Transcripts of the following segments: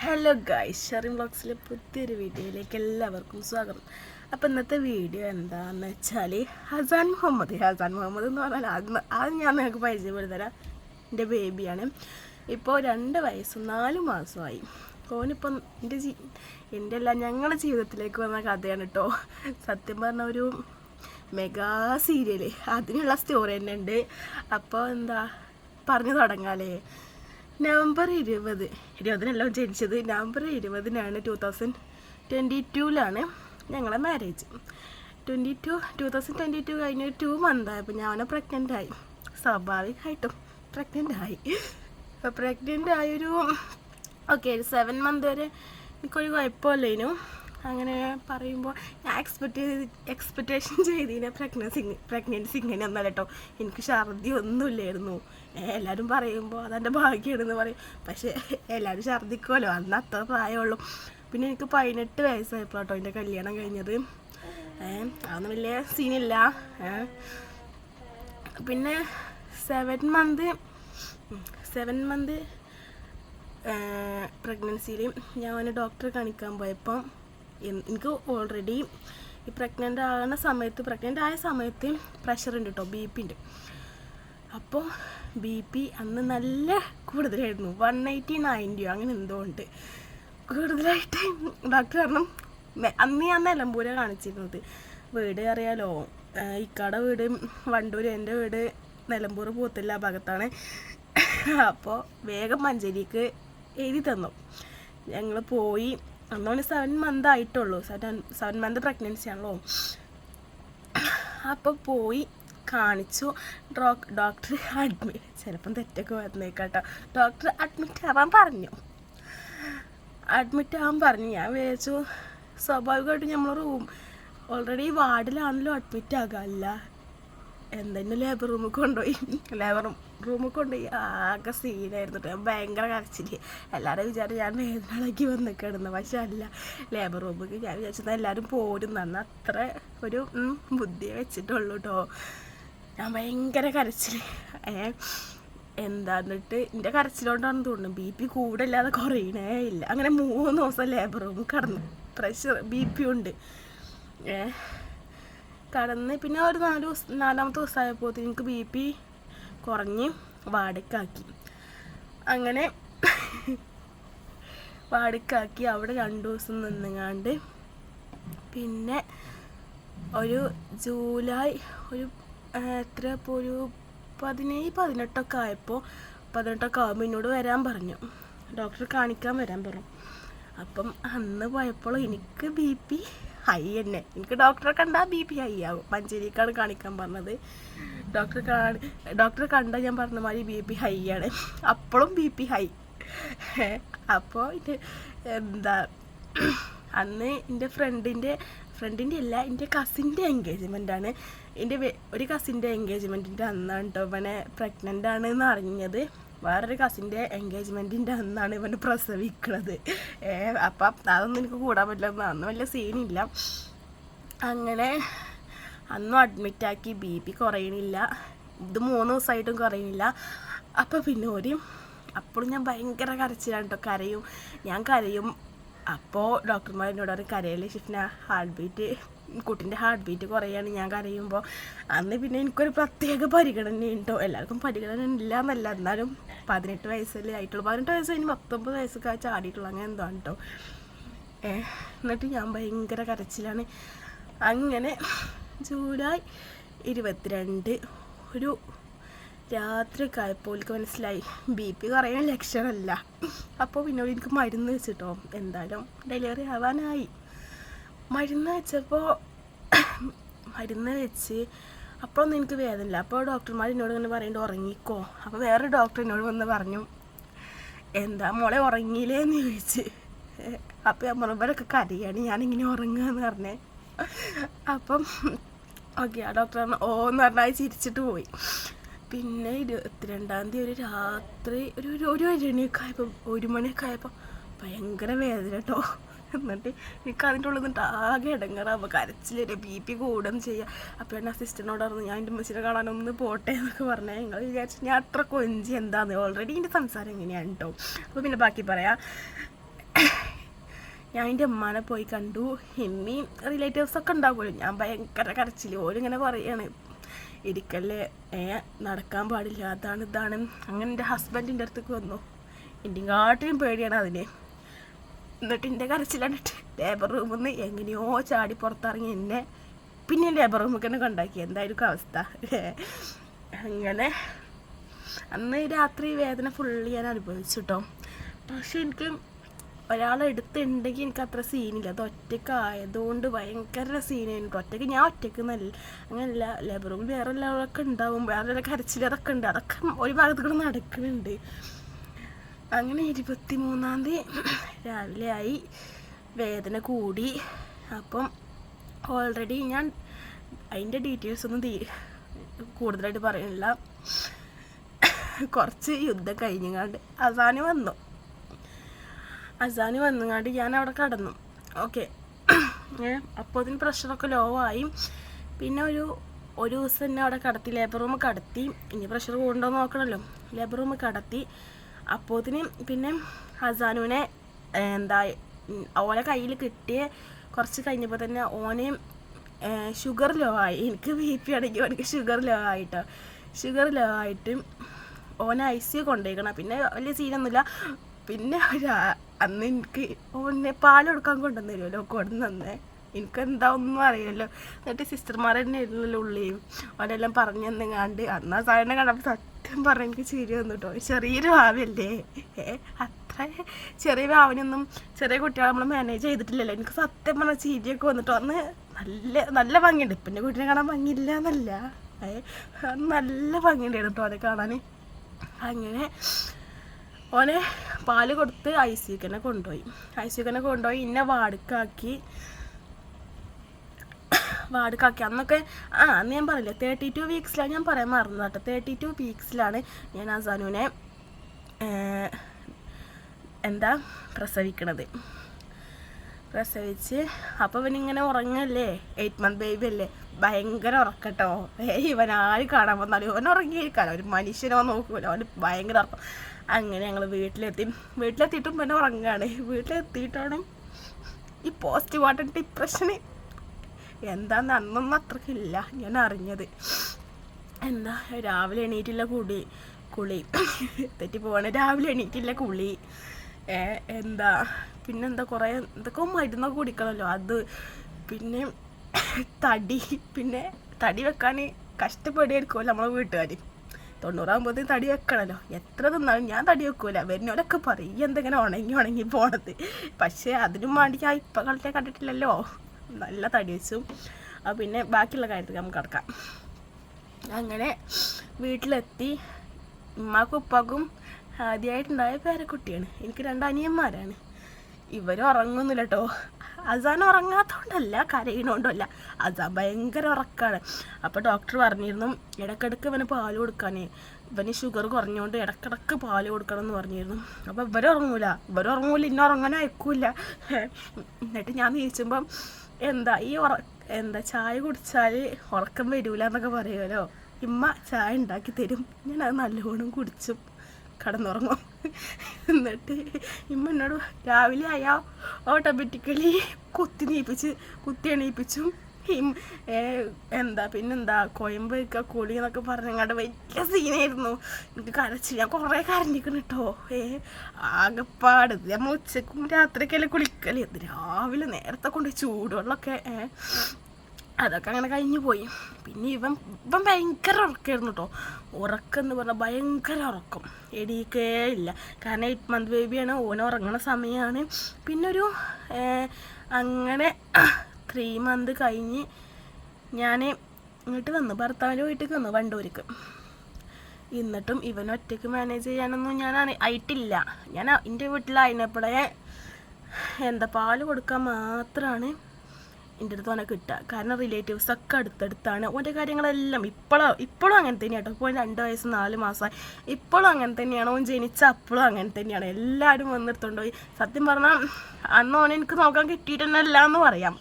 Hello guys, Sherin വ്ളോഗ്സിലെ പുതിയൊരു വീഡിയോയിലേക്ക് എല്ലാവർക്കും സ്വാഗതം. അപ്പോൾ ഇന്നത്തെ വീഡിയോ എന്താണെന്ന് വെച്ചാൽ ഹസാൻ മുഹമ്മദ് എന്ന് പറഞ്ഞാൽ അത് ഞാൻ നിങ്ങൾക്ക് പരിചയപ്പെടുത്തരാം. എൻ്റെ ബേബിയാണ്. ഇപ്പോൾ 2 വയസ്സും 4 മാസമായി. ഓനിപ്പം എൻ്റെ അല്ല ഞങ്ങളുടെ ജീവിതത്തിലേക്ക് വന്ന കഥയാണ് കേട്ടോ. സത്യം പറഞ്ഞ ഒരു മെഗാ സീരിയൽ, അതിനുള്ള സ്റ്റോറി തന്നെ ഉണ്ട്. അപ്പോൾ എന്താ പറഞ്ഞു തുടങ്ങാലേ. നവംബർ 20 ജനിച്ചത്. നവംബർ 20 2022 ഞങ്ങളെ മാരേജ്. 2022 കഴിഞ്ഞ് 2 മന്ത് ആയപ്പോൾ ഞാൻ പ്രഗ്നൻ്റായി. സ്വാഭാവികമായിട്ടും പ്രഗ്നൻ്റായി. ആയൊരു 7 മന്ത് വരെ എനിക്കൊരു കുഴപ്പമില്ലേനു. അങ്ങനെ പറയുമ്പോൾ ഞാൻ എക്സ്പെക്റ്റേഷൻ ചെയ്തിന് പ്രഗ്നൻസി ഇങ്ങനെയൊന്നല്ല കേട്ടോ. എനിക്ക് ഛർദി ഒന്നുമില്ലായിരുന്നു. എല്ലാവരും പറയുമ്പോൾ അതെൻ്റെ ഭാഗ്യമാണെന്ന് പറയും. പക്ഷേ എല്ലാവരും ഛർദിക്കുമല്ലോ, അന്ന് അത്ര പ്രായമുള്ളൂ. പിന്നെ എനിക്ക് 18 വയസ്സായപ്പോൾ കേട്ടോ എൻ്റെ കല്യാണം കഴിഞ്ഞത്. അതൊന്നും വലിയ സീനില്ല. പിന്നെ 7 മന്ത് പ്രഗ്നൻസിയിൽ ഞാൻ ഡോക്ടറെ കാണിക്കാൻ പോയപ്പോൾ എനിക്ക് ഓൾറെഡി ഈ പ്രഗ്നൻ്റ് ആയ സമയത്ത് പ്രഷർ ഉണ്ട് കേട്ടോ, BP ഉണ്ട്. അപ്പോൾ BP അന്ന് നല്ല കൂടുതലായിരുന്നു. 180-90 അങ്ങനെ എന്തോ ഉണ്ട് കൂടുതലായിട്ട്. ഡോക്ടർ പറഞ്ഞു, അന്ന് ഞാൻ നിലമ്പൂരെ കാണിച്ചിരുന്നത്. വീട് അറിയാലോ, ഇക്കാടെ വീട് വണ്ടൂർ, എൻ്റെ വീട് നിലമ്പൂർ പോത്തില്ല ഭാഗത്താണ്. അപ്പോൾ വേഗം മഞ്ചേരിക്ക് എഴുതി തന്നു. ഞങ്ങൾ പോയി. അന്നോണ്ട് 7 മന്ത് ആയിട്ടുള്ളൂ. 7 മന്ത് പ്രഗ്നൻസി ആണല്ലോ. അപ്പോൾ പോയി കാണിച്ചു. ഡോക്ടർ ചിലപ്പം തെറ്റൊക്കെ വന്നേക്കാട്ടോ. ഡോക്ടർ അഡ്മിറ്റ് ആവാൻ പറഞ്ഞു. ഞാൻ വിചാരിച്ചു സ്വാഭാവികമായിട്ട് നമ്മൾ ഓൾറെഡി വാർഡിലാണല്ലോ അഡ്മിറ്റ് ആകാമല്ല. എന്തെങ്കിലും ലേബർ റൂമിൽ കൊണ്ടുപോയി ആകെ സീനായിരുന്നു. ഭയങ്കര കരച്ചില്. എല്ലാവരും വിചാരിച്ചു ഞാൻ വേദനകളാക്കി വന്ന് കിടന്നു. പക്ഷെ അല്ല, ലേബർ റൂമിൽ ഞാൻ വിചാരിച്ചത് എല്ലാവരും പോരും. അന്ന് അത്ര ഒരു ബുദ്ധിയെ വെച്ചിട്ടുള്ളൂ കേട്ടോ. ഞാൻ ഭയങ്കര കരച്ചിൽ. എന്നിട്ട് എൻ്റെ കരച്ചിലോണ്ടാണെന്ന് തോന്നുന്നു BP കൂടില്ലാതെ കുറയണേ ഇല്ല. അങ്ങനെ 3 ദിവസം ലേബർ റൂമിൽ കടന്നു. പ്രഷർ BP ഉണ്ട് കടന്ന്. പിന്നെ ഒരു 4-ാമത്തെ ദിവസമായപ്പോൾ എനിക്ക് BP കുറഞ്ഞ് വാടകയ്ക്കാക്കി. അങ്ങനെ വാടകയ്ക്കാക്കി അവിടെ 2 ദിവസം നിന്നുങ്ങാണ്ട് പിന്നെ ഒരു ജൂലൈ ഇപ്പോൾ ഒരു 17-18 ആയപ്പോൾ എന്നോട് വരാൻ പറഞ്ഞു. ഡോക്ടറെ കാണിക്കാൻ വരാൻ പറഞ്ഞു. അപ്പം അന്ന് പോയപ്പോൾ എനിക്ക് BP ഹൈ തന്നെ. എനിക്ക് ഡോക്ടറെ കണ്ടാൽ BP ഹൈ ആകും. മഞ്ചേരിക്കാണ് കാണിക്കാൻ പറഞ്ഞത്. ഡോക്ടറെ കണ്ടാൽ ഞാൻ പറഞ്ഞ മാതിരി BP ഹൈ ആണ്. അപ്പോഴും BP ഹൈ. അപ്പോൾ എന്താ അന്ന് എൻ്റെ ഫ്രണ്ടിൻ്റെ അല്ല, എൻ്റെ കസിൻ്റെ എൻഗേജ്മെൻറ്റാണ്. എൻ്റെ ഒരു കസിൻ്റെ എൻഗേജ്മെൻറ്റിൻ്റെ അന്നാണ് കേട്ടോ ഇവനെ പ്രഗ്നൻ്റ് ആണെന്ന് അറിഞ്ഞത്. വേറൊരു കസിൻ്റെ എൻഗേജ്മെൻറ്റിൻ്റെ അന്നാണ് ഇവനെ പ്രസവിക്കുന്നത്. അപ്പം അതൊന്നും എനിക്ക് കൂടാൻ പറ്റില്ല. അന്ന് വലിയ സീനില്ല. അങ്ങനെ അന്നും അഡ്മിറ്റാക്കി. BP കുറയണില്ല. ഇത് 3 ദിവസമായിട്ടും കുറയണില്ല. അപ്പോൾ പിന്നെ അപ്പോഴും ഞാൻ ഭയങ്കര കരച്ചിലാണ് കേട്ടോ. ഞാൻ കരയും. അപ്പോൾ ഡോക്ടർമാർ എന്നോട് പറയും, കരയിലെ ഷിഫ്റ്റിന് കുട്ടീൻ്റെ ഹാർട്ട് ബീറ്റ് കുറയാണ് ഞാൻ കരയുമ്പോൾ. അന്ന് പിന്നെ എനിക്കൊരു പ്രത്യേക പരിഗണന കേട്ടോ. എല്ലാവർക്കും പരിഗണന ഇല്ല എന്നല്ല, എന്നാലും 18 വയസ്സല്ലേ ആയിട്ടുള്ളൂ. 18 വയസ്സ് കഴിഞ്ഞ് 19 വയസ്സൊക്കെ ചാടിയിട്ടുള്ളൂ. അങ്ങനെ എന്താണ് കേട്ടോ. എന്നിട്ട് ഞാൻ ഭയങ്കര കരച്ചിലാണ്. അങ്ങനെ ജൂലൈ 22 ഒരു രാത്രിയൊക്കെ ആയപ്പോൾ എനിക്ക് മനസ്സിലായി BP കുറയുന്ന ലക്ഷണമല്ല. അപ്പോൾ പിന്നെ എനിക്ക് മരുന്ന് വെച്ചിട്ടോ. എന്തായാലും ഡെലിവറി ആവാനായി. മരുന്ന് വെച്ച് അപ്പോഴൊന്നും എനിക്ക് വേദനയില്ല. അപ്പോൾ ഡോക്ടർമാർ എന്നോട് ഇങ്ങനെ പറയുന്നുണ്ട്, ഉറങ്ങിക്കോ. അപ്പോൾ വേറെ ഡോക്ടർ എന്നോട് വന്ന് പറഞ്ഞു, എന്താ മോളെ ഉറങ്ങിയില്ലേന്ന് ചോദിച്ച്. അപ്പോൾ അമ്മറമ്പരൊക്കെ കരയാണ് ഞാനിങ്ങനെ ഉറങ്ങുകയെന്ന് പറഞ്ഞേ. അപ്പം ആ ഡോക്ടർ പറഞ്ഞു എന്ന് പറഞ്ഞാൽ ചിരിച്ചിട്ട് പോയി. പിന്നെ 22 ഒരു രാത്രി ഒരു 1 മണിയൊക്കെ ആയപ്പോൾ ഭയങ്കര വേദന കേട്ടോ. എന്നിട്ട് എനിക്ക് അതിൻ്റെ ഉള്ളിൽ നിന്നിട്ട് ആകെ ഇടങ്ങാറാകുമ്പോൾ കരച്ചില്ലേ, BP കൂടുകയും ചെയ്യുക. അപ്പോൾ എൻ്റെ അസിസ്റ്റൻറ്റിനോട് പറഞ്ഞു, ഞാൻ എൻ്റെ അമ്മച്ചിനെ കാണാനൊന്ന് പോട്ടെ എന്നൊക്കെ പറഞ്ഞാൽ ഞങ്ങൾ വിചാരിച്ചു ഞാൻ അത്ര കൊഞ്ചി എന്താന്ന്. ഓൾറെഡി എൻ്റെ സംസാരം എങ്ങനെയാണ് കേട്ടോ. അപ്പോൾ പിന്നെ ബാക്കി പറയാം. ഞാൻ എൻ്റെ ഉമ്മാനെ പോയി കണ്ടു. ഇമ്മയും റിലേറ്റീവ്സൊക്കെ ഉണ്ടാവുമല്ലോ. ഞാൻ ഭയങ്കര കരച്ചിൽ. ഓരിങ്ങനെ പറയാണ് ഇരിക്കല്ലേ, നടക്കാൻ പാടില്ല, അതാണ് ഇതാണ്. അങ്ങനെ എൻ്റെ ഹസ്ബൻഡിൻ്റെ അടുത്തേക്ക് വന്നു. എൻ്റെ കാട്ടിലും പേടിയാണ് അതിന്. എന്നിട്ട് എൻ്റെ കരച്ചിലണ്ടിട്ട് ലേബർ റൂമിൽ നിന്ന് എങ്ങനെയോ ചാടി പുറത്തിറങ്ങി എന്നെ പിന്നെ ലേബർ റൂമിൽ തന്നെ കൊണ്ടാക്കി. എന്തായിരിക്കും അവസ്ഥ. അങ്ങനെ അന്ന് രാത്രി വേദന ഫുള്ള് ഞാൻ അനുഭവിച്ചു കേട്ടോ. പക്ഷെ എനിക്ക് ഒരാളെ എടുത്തുണ്ടെങ്കിൽ എനിക്ക് അത്ര സീനില്ല. അത് ഒറ്റയ്ക്കായതുകൊണ്ട് ഭയങ്കര സീനായിരുന്നു. ഒറ്റയ്ക്ക് ഞാൻ ഒറ്റയ്ക്ക് നല്ല അങ്ങനെയല്ല. ലേബർ റൂമിൽ വേറെ എല്ലാവരൊക്കെ ഉണ്ടാവും, വേറെ കരച്ചിലതൊക്കെ ഉണ്ട്. അതൊക്കെ ഒരു ഭാഗത്ത് കൂടെ നടക്കുന്നുണ്ട്. അങ്ങനെ 23-ാം തീയതി രാവിലെ ആയി, വേദന കൂടി. അപ്പം ഓൾറെഡി ഞാൻ അതിൻ്റെ ഡീറ്റെയിൽസ് ഒന്നും കൂടുതലായിട്ട് പറയുന്നില്ല. കുറച്ച് യുദ്ധം കഴിഞ്ഞങ്ങാണ്ട് അസാന് വന്നുങ്ങാണ്ട് ഞാൻ അവിടെ കടന്നു. ഓക്കെ, അപ്പോൾ അതിന് പ്രഷറൊക്കെ ലോ ആയി. പിന്നെ ഒരു ദിവസം തന്നെ അവിടെ കടത്തി, ലേബർ റൂം കടത്തി. ഇനി പ്രഷർ കൊണ്ടോ നോക്കണമല്ലോ. ലേബർ റൂം കടത്തി. അപ്പോത്തിന് പിന്നെ അസാനുവിനെ ഓനെ കയ്യിൽ കിട്ടിയ കുറച്ച് കഴിഞ്ഞപ്പോൾ തന്നെ ഓന് ഷുഗർ ലോ ആയി. എനിക്ക് BP ആണെങ്കിൽ ഓനക്ക് ഷുഗർ ലോ ആയിട്ടോ. ഷുഗർ ലോ ആയിട്ട് ഓനെ ICU കൊണ്ടുപോയിക്കണം. പിന്നെ വലിയ സീനൊന്നുമില്ല. പിന്നെ അന്ന് എനിക്ക് ഓനെ പാൽ കൊടുക്കാൻ കൊണ്ടുവന്ന് തരുമല്ലോ, കൊണ്ടുവന്നേ. എനിക്കെന്താ ഒന്നും അറിയില്ലല്ലോ. എന്നിട്ട് സിസ്റ്റർമാർ തന്നെ ഇരുന്നല്ലോ ഉള്ളിയും അവരെല്ലാം പറഞ്ഞു തന്നെങ്ങാണ്ട്. അന്ന് ആ സാധനം കണ്ടപ്പോൾ സത്യം പറഞ്ഞ് എനിക്ക് ചിരി വന്നു കേട്ടോ. ചെറിയൊരു ഭാവല്ലേ, അത്ര ചെറിയ ഭാവനൊന്നും ചെറിയ കുട്ടികളെ നമ്മൾ മാനേജ് ചെയ്തിട്ടില്ലല്ലോ. എനിക്ക് സത്യം പറഞ്ഞ ചിരിയൊക്കെ വന്നിട്ടോ. അന്ന് നല്ല ഭംഗിയുണ്ട്. ഇപ്പം എൻ്റെ കുട്ടീനെ കാണാൻ ഭംഗിയില്ല എന്നല്ല, നല്ല ഭംഗിയുണ്ടായിരുന്നു കേട്ടോ അവനെ കാണാൻ. അങ്ങനെ ഓനെ പാല് കൊടുത്ത് ICU തന്നെ കൊണ്ടുപോയി. ഇന്നെ വാർഡിക്കാക്കി. അന്നൊക്കെ അന്ന് ഞാൻ പറയില്ല, 32 വീക്സിലാണ്. ഞാൻ പറയാൻ മറന്നു കേട്ടോ. 32 വീക്സിലാണ് ഞാൻ അസാനുവിനെ പ്രസവിച്ച്. അപ്പോൾ ഇവനിങ്ങനെ ഉറങ്ങല്ലേ, 8 മന്ത് ബേബി അല്ലേ, ഭയങ്കര ഉറക്കട്ടോ. ഇവനാരും കാണാൻ വന്നാലും ഇവൻ ഉറങ്ങിയിരിക്കാനോ, ഒരു മനുഷ്യനോ നോക്കൂല, അവന് ഭയങ്കര ഉറക്കം. അങ്ങനെ ഞങ്ങൾ വീട്ടിലെത്തിയിട്ടും പിന്നെ ഉറങ്ങാണ്. വീട്ടിലെത്തിയിട്ടാണ് ഈ പോസ്റ്റ്മോർട്ടം ഡിപ്രഷന് എന്താന്ന് അന്നൊന്നും അത്രക്കില്ല ഞാൻ അറിഞ്ഞത്. രാവിലെ എണീറ്റില്ല കുളി തെറ്റിപ്പോവാണ്. രാവിലെ എണീറ്റില്ല കുളി. പിന്നെന്താ കുറേ എന്തൊക്കെ മരുന്നൊക്കെ കുടിക്കണമല്ലോ അത്. പിന്നെ തടി വെക്കാൻ കഷ്ടപ്പെടുമായിരിക്കുമല്ലോ നമ്മളെ വീട്ടുകാർ. 90 തടി വെക്കണമല്ലോ. എത്ര തിന്നാലും ഞാൻ തടി വെക്കൂല. വരുന്നവരൊക്കെ പറയും എന്തെങ്ങനെ ഉണങ്ങി പോണത്. പക്ഷേ അതിനും വേണ്ടി ഞാൻ ഇപ്പം കളിക്കാൻ കണ്ടിട്ടില്ലല്ലോ. നല്ല തടി വെച്ചു. അപ്പോൾ പിന്നെ ബാക്കിയുള്ള കാര്യത്തിൽ നമുക്ക് കിടക്കാം. അങ്ങനെ വീട്ടിലെത്തി. ഉമ്മാക്കും ഉപ്പാക്കും ആദ്യമായിട്ടുണ്ടായ പേരക്കുട്ടിയാണ്. എനിക്ക് 2 അനിയന്മാരാണ്. ഇവർ ഉറങ്ങുന്നില്ല കേട്ടോ. അസാൻ ഉറങ്ങാത്തതുകൊണ്ടല്ല, കരയണോണ്ടല്ല. അസാൻ ഭയങ്കര ഉറക്കമാണ്. അപ്പോൾ ഡോക്ടർ പറഞ്ഞിരുന്നു ഇടയ്ക്കിടയ്ക്ക് ഇവന് പാൽ കൊടുക്കാൻ. ഇവന് ഷുഗർ കുറഞ്ഞുകൊണ്ട് ഇടയ്ക്കിടയ്ക്ക് പാൽ കൊടുക്കണം എന്ന് പറഞ്ഞിരുന്നു. അപ്പോൾ ഇവരുറങ്ങൂല, ഇന്ന ഉറങ്ങാൻ അയക്കൂല. എന്നിട്ട് ഞാൻ നീച്ചുമ്പം ചായ കുടിച്ചാൽ ഉറക്കം വരൂല എന്നൊക്കെ പറയുമല്ലോ. ഇമ്മ ചായ ഉണ്ടാക്കി തരും. ഞാനത് നല്ലോണം കുടിച്ചും കിടന്നുറങ്ങും. എന്നിട്ട് ഇമ്മ എന്നോട് രാവിലെ ആയാൽ ഓട്ടോമാറ്റിക്കലി കുത്തി എണീപ്പിച്ചും. പിന്നെന്താ കോയമ്പ് വയ്ക്കുക കുളി എന്നൊക്കെ പറഞ്ഞങ്ങാണ്ട് വലിയ സീനായിരുന്നു. എനിക്ക് കരച്ചിൽ, ഞാൻ കുറേ കരഞ്ഞിരിക്കണം കേട്ടോ. ആകെപ്പാട് നമ്മൾ ഉച്ചക്കും രാത്രിയൊക്കെയല്ലേ കുളിക്കല്. രാവിലെ നേരത്തെ കൊണ്ട് ചൂടുവെള്ളമൊക്കെ അതൊക്കെ അങ്ങനെ കഴിഞ്ഞു പോയി. പിന്നെ ഇവൻ ഭയങ്കര ഉറക്കമായിരുന്നു കേട്ടോ. ഉറക്കം എന്ന് പറഞ്ഞാൽ ഭയങ്കര ഉറക്കം, എണീക്കേ ഇല്ല. കാരണം 8 മന്ത് ബേബിയാണ്, ഓന് ഉറങ്ങണ സമയമാണ്. പിന്നൊരു അങ്ങനെ 3 മന്ത് കഴിഞ്ഞ് ഞാൻ ഇങ്ങോട്ട് വന്നു, ഭർത്താവിൻ്റെ വീട്ടിലേക്ക് വന്നു, വണ്ടൂർക്ക്. എന്നിട്ടും ഇവൻ ഒറ്റയ്ക്ക് മാനേജ് ചെയ്യാനൊന്നും ഞാൻ ആയിട്ടില്ല. ഞാൻ എൻ്റെ വീട്ടിലായിരുന്നപ്പോഴേ പാല് കൊടുക്കാൻ മാത്രമാണ് എൻ്റെ അടുത്ത് ഓനെ കിട്ടുക. കാരണം റിലേറ്റീവ്സൊക്കെ അടുത്തടുത്താണ്. ഓൻ്റെ കാര്യങ്ങളെല്ലാം ഇപ്പോഴും അങ്ങനെ തന്നെയാണ് കേട്ടോ. ഇപ്പോൾ 2 വയസ്സ് 4 മാസമായി. ഇപ്പോഴും അങ്ങനെ തന്നെയാണ്. ഓൻ ജനിച്ച അപ്പോഴും അങ്ങനെ തന്നെയാണ്. എല്ലാവരും വന്നെടുത്തോണ്ട് പോയി. സത്യം പറഞ്ഞാൽ അന്ന് ഓനെ എനിക്ക് നോക്കാൻ കിട്ടിയിട്ടെന്നല്ല എന്ന് പറയാം.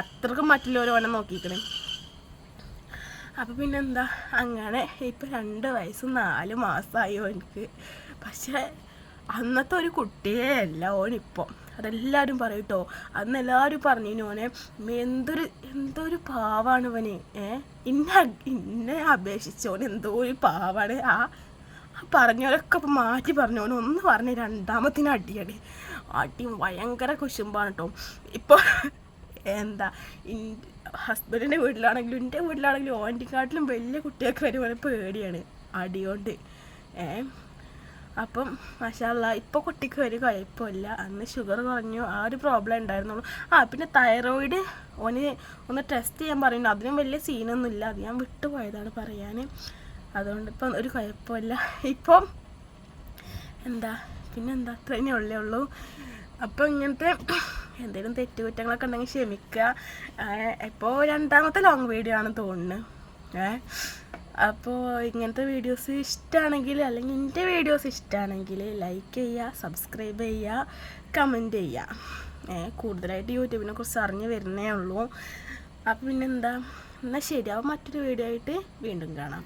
അത്രക്കും മറ്റുള്ളവർ ഓനെ നോക്കിയിരിക്കണേ. അപ്പോൾ പിന്നെന്താ, അങ്ങനെ ഇപ്പം 2 വയസ്സ് 4 മാസമായി ഓനിക്ക്. പക്ഷേ അന്നത്തെ ഒരു കുട്ടിയേ അല്ല ഓനിപ്പോൾ. അതെല്ലാവരും പറയും കേട്ടോ. അന്ന് എല്ലാവരും പറഞ്ഞു ഓനെ എന്തൊരു പാവാണ് ഇവന്, ഇന്നെ അപേക്ഷിച്ചോൻ എന്തോ ഒരു പാവാണ്. ആ പറഞ്ഞവരൊക്കെ ഇപ്പം മാറ്റി പറഞ്ഞോന് ഒന്ന് പറഞ്ഞ് രണ്ടാമത്തിന് അടിയാണ്. അടി ഭയങ്കര കുശുമ്പാണ് കേട്ടോ. ഇപ്പോൾ എന്താ ഹസ്ബൻഡിൻ്റെ വീട്ടിലാണെങ്കിലും എൻ്റെ വീട്ടിലാണെങ്കിലും ഓൻ്റെക്കാട്ടിലും വലിയ കുട്ടിയൊക്കെ വരുമ്പോൾ പേടിയാണ് അടികൊണ്ട്. അപ്പം മാഷാല്ലാ ഇപ്പോൾ കുട്ടിക്ക് ഒരു കുഴപ്പമില്ല. അന്ന് ഷുഗർ കുറഞ്ഞു, ആ ഒരു പ്രോബ്ലം ഉണ്ടായിരുന്നുള്ളൂ. പിന്നെ തൈറോയിഡ് ഒന്ന് ടെസ്റ്റ് ചെയ്യാൻ പറയുന്നു. അതിനും വലിയ സീനൊന്നുമില്ല, അത് ഞാൻ വിട്ടുപോയതാണ് പറയാൻ. അതുകൊണ്ട് ഇപ്പം ഒരു കുഴപ്പമില്ല. ഇപ്പം പിന്നെന്താ അത്രേ ഉള്ളൂ. അപ്പോൾ ഇങ്ങനത്തെ എന്തെങ്കിലും തെറ്റുകുറ്റങ്ങളൊക്കെ ഉണ്ടെങ്കിൽ ക്ഷമിക്കുക. ഇപ്പോൾ രണ്ടാമത്തെ ലോങ് വീഡിയോ ആണ് തോന്നുന്നത്. അപ്പോൾ ഇങ്ങനത്തെ വീഡിയോസ് ഇഷ്ടമാണെങ്കിൽ, അല്ലെങ്കിൽ എൻ്റെ വീഡിയോസ് ഇഷ്ടമാണെങ്കിൽ ലൈക്ക് ചെയ്യുക, സബ്സ്ക്രൈബ് ചെയ്യുക, കമൻറ്റ് ചെയ്യുക. കൂടുതലായിട്ട് യൂട്യൂബിനെ കുറിച്ച് അറിഞ്ഞ് വരുന്നേ ഉള്ളൂ. അപ്പോൾ പിന്നെന്താ, എന്നാൽ ശരി. അപ്പോൾ മറ്റൊരു വീഡിയോ ആയിട്ട് വീണ്ടും കാണാം.